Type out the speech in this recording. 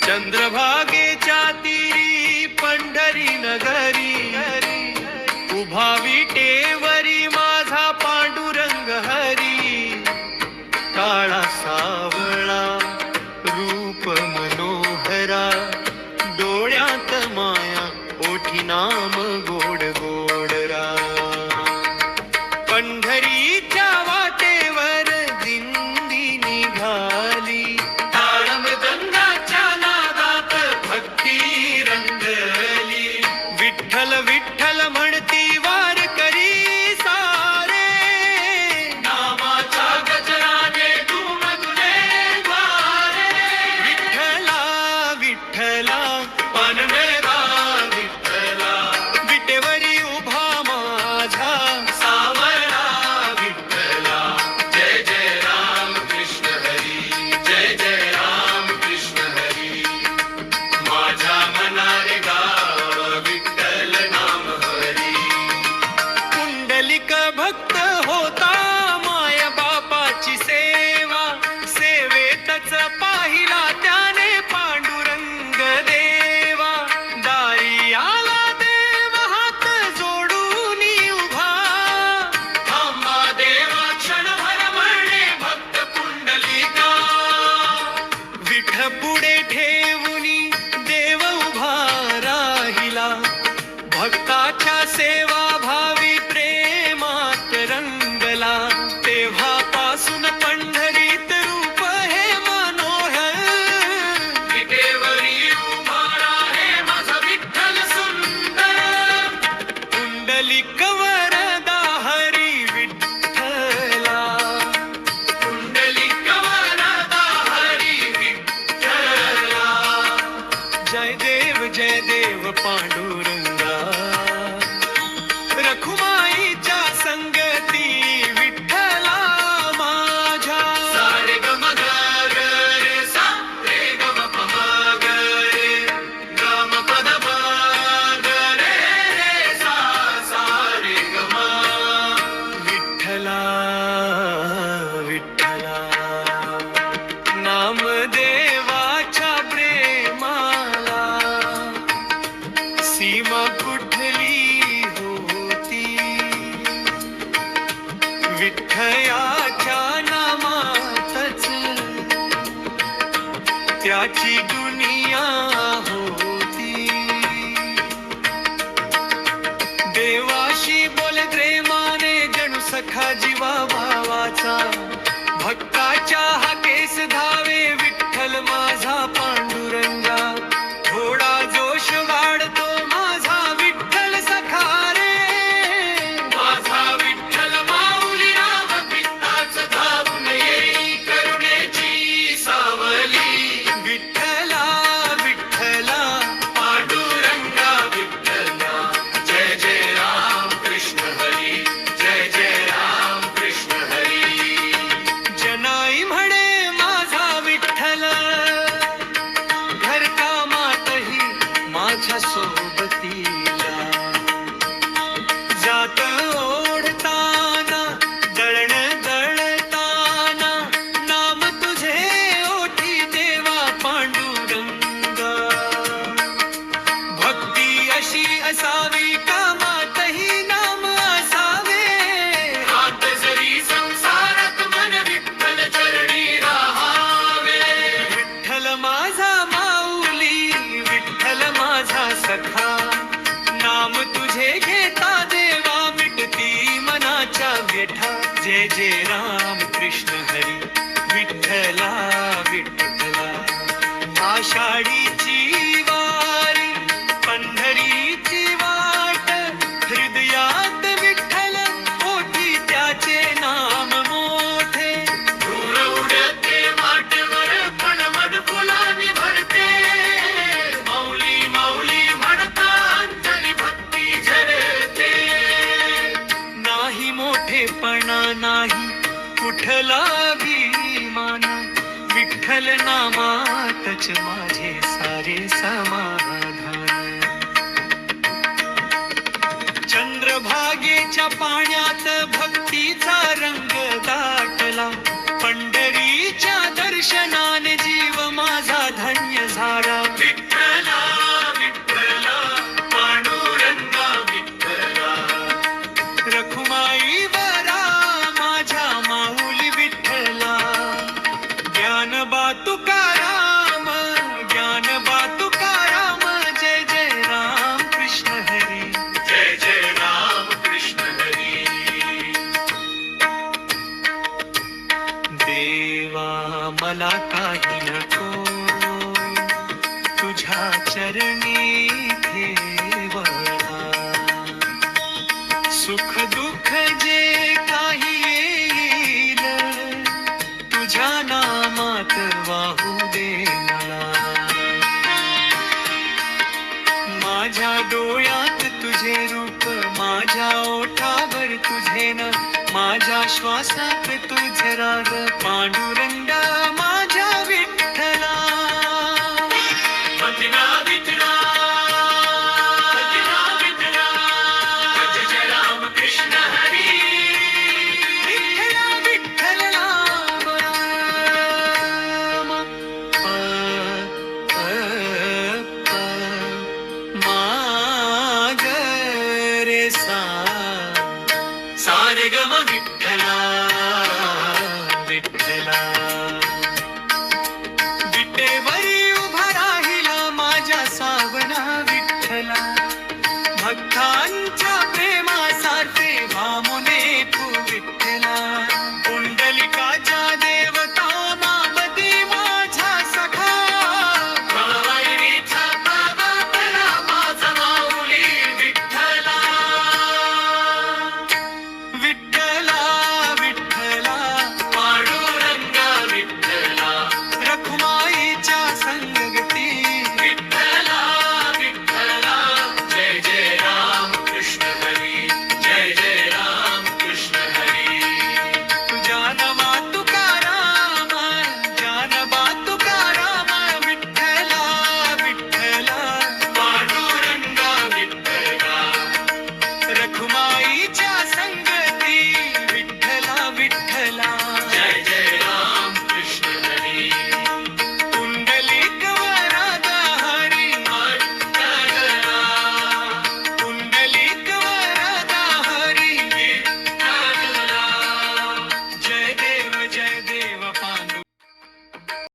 चंद्रभागेच्या तीरी पंढरी नगरी उभा विटेवरी माझा पांडुरंग हरी. काळा सावळा रूप मनोहरा डोळ्यात माया ओठी नाम गोड गोडरा. पंढरीच्या वाटेवर दिंडी निघाली विठ्ठल विठ्ठल म्हणती वारकरी सारे. नामाच्या गजराने घुमधुले द्वारे. विठ्ठला विठ्ठला पानमेरा विठ्ठला. विटेवरी उभा माझा सावळा विठ्ठला. जय जय राम कृष्ण हरी. जय जय राम कृष्ण हरी. माझ्या मनारे गाव विठ्ठल नाम हरी. पुंडलिक भक्त होता माय बापाची सेवा. सेवेतच पाहिला त्याने पांडुरंग देवा. दारी आला देव हात जोडून उभा. थांबा देवा क्षणभर म्हणे भक्त पुंडलिका. विठ पुढे ठेवूनी देव उभा राहिला. भक्ताच्या सेवा भावी प्रेमात रंगला. तेव्हापासून पंढरीत रूप हे मनोहर. विटेवरी उभा आहे माझा विठ्ठल सुंदर. पुंडलिक वरदा हरी विठ्ठला. पुंडलिक वरदा हरी विठ्ठला. जय देव पांडुरंगा. रखुमाईच्या संगती विठ्ठला माझ्या. सा रे ग म ग रे सा रे ग म प म ग रे ग म प द प ग रे रे सा सा रे ग म. विठ्ठला विठ्ठला नामदेवाच्या प्रेमाला सीमा कुठली होती. विठ्ठयाच्या नामातच त्याची दुनिया होती. देवाशी बोले प्रेमाने जणू सखा जीवा भावाचा. भक्ताच्या हाकेस धावे विठ्ठल माझा पांडुरंगा. थोडा जोश वाढतो माझा विठ्ठल सखा रे. माझा विठ्ठल माऊली राम पित्ताच धावून येई करुणेची सावली. विठ्ठला विठ्ठला पांडुरंगा विठ्ठला. जय जय राम कृष्ण हरी. जय जय राम कृष्ण हरी. जनाई म्हणे माझा विठ्ठल घरकामातही माझ्या सोबतीला. जात ओढताना दळण दळताना नाम तुझे ओठी देवा पांडुरंगा. भक्ती अशी असावी कामातही नाम असावे. हात जरी संसारात मन विठ्ठल चरणी राहावे. विठ्ठल माझा माऊली विठ्ठल माझा सखा. नाम तुझे घेता देवा मिटती मनाच्या व्यथा. जय जय राम कृष्ण हरी. विठ्ठला विठ्ठला आषाढीची वारी पंढरीची वाट. हृदयात विठ्ठल ओठी त्याचे नाम मोठे. धूर उडते वाटेवर पण मन फुलांनी भरते. माऊली माऊली म्हणता अंतरी भक्ती झरते. नाही मोठेपणा नाही कुठला अभिमान. विठ्ठल विठ्ठल नामातच माझे सारे समाधान. चंद्रभागेच्या पाण्यात भक्तीचा रंग दाटला, पंढरीच्या दर्शनाने जीव माझा धन्य झाला. विठ्ठला विठ्ठला पांडुरंगा विठ्ठला, रखुमाई वरा माझ्या माऊली विठ्ठला. ज्ञानबा तुकाराम, ज्ञानबा तुकाराम, जय जय राम कृष्ण हरी. जय जय राम कृष्ण हरी. देवा मला काही नको, तुझ्या चरणी ठेवला. सुख दुःख जे काही येईल, तुझ्या नामात वाहू दे मला. माझ्या डोळ्यात तुझे रूप, माझ्या ओठावर तुझे न, माझ्या श्वासात तुझे राग. पांडुरंग